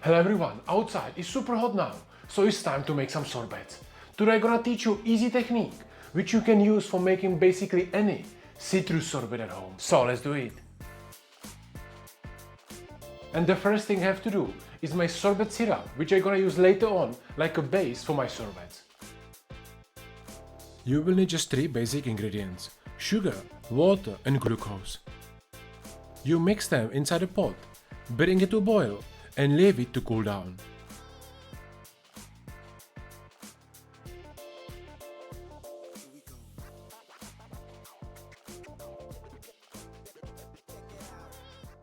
Hello everyone, outside is super hot now, so it's time to make some sorbets. Today I'm gonna teach you easy technique, which you can use for making basically any citrus sorbet at home. So let's do it. And the first thing I have to do is my sorbet syrup, which I'm gonna use later on like a base for my sorbets. You will need just 3 basic ingredients: sugar, water and glucose. You mix them inside a pot, bring it to boil and leave it to cool down.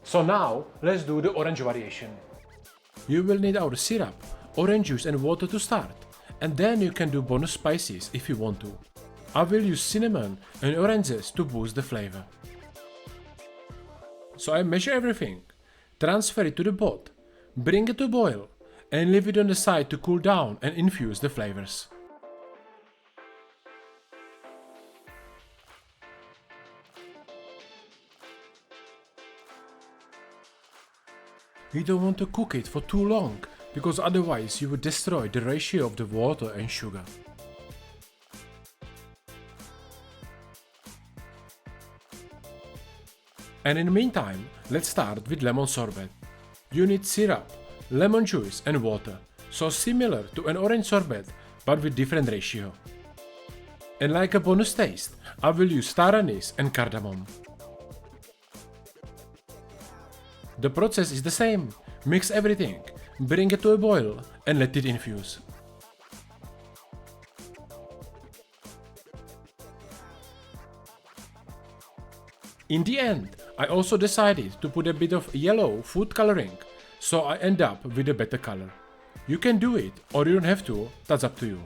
So now let's do the orange variation. You will need our syrup, orange juice and water to start, and then you can do bonus spices if you want to. I will use cinnamon and orange zest to boost the flavor. So I measure everything, transfer it to the pot, bring it to boil and leave it on the side to cool down and infuse the flavors. You don't want to cook it for too long, because otherwise you would destroy the ratio of the water and sugar. And in the meantime, let's start with lemon sorbet. You need syrup, lemon juice and water, so similar to an orange sorbet but with different ratio. And like a bonus taste, I will use star anise and cardamom. The process is the same. Mix everything, bring it to a boil and let it infuse. In the end, I also decided to put a bit of yellow food coloring, so I end up with a better color. You can do it or you don't have to, that's up to you.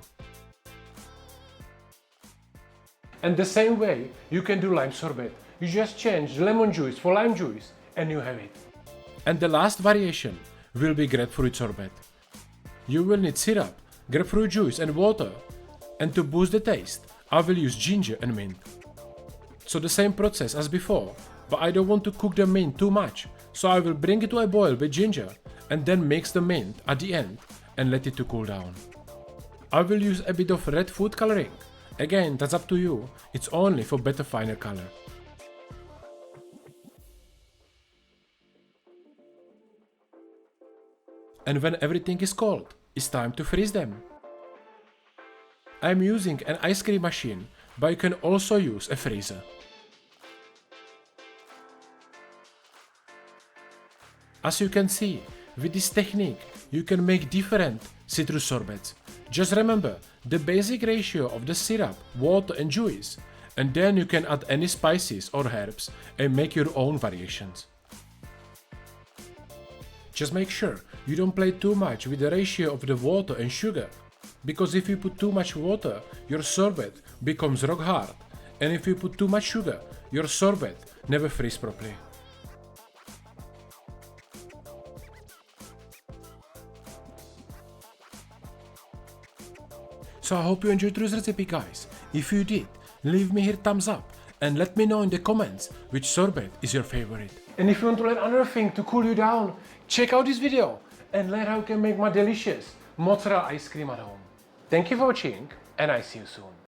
And the same way you can do lime sorbet. You just change lemon juice for lime juice and you have it. And the last variation will be grapefruit sorbet. You will need syrup, grapefruit juice and water, and to boost the taste, I will use ginger and mint. So the same process as before, but I don't want to cook the mint too much, so I will bring it to a boil with ginger and then mix the mint at the end and let it to cool down. I will use a bit of red food coloring. Again, that's up to you, it's only for better finer color. And when everything is cold, it's time to freeze them. I'm using an ice cream machine, but you can also use a freezer. As you can see, with this technique, you can make different citrus sorbets. Just remember the basic ratio of the syrup, water and juice, and then you can add any spices or herbs and make your own variations. Just make sure you don't play too much with the ratio of the water and sugar, because if you put too much water, your sorbet becomes rock hard, and if you put too much sugar, your sorbet never freezes properly. So I hope you enjoyed this recipe, guys. If you did, leave me here thumbs up and let me know in the comments which sorbet is your favorite. And if you want to learn another thing to cool you down, check out this video and learn how you can make my delicious mozzarella ice cream at home. Thank you for watching and I see you soon.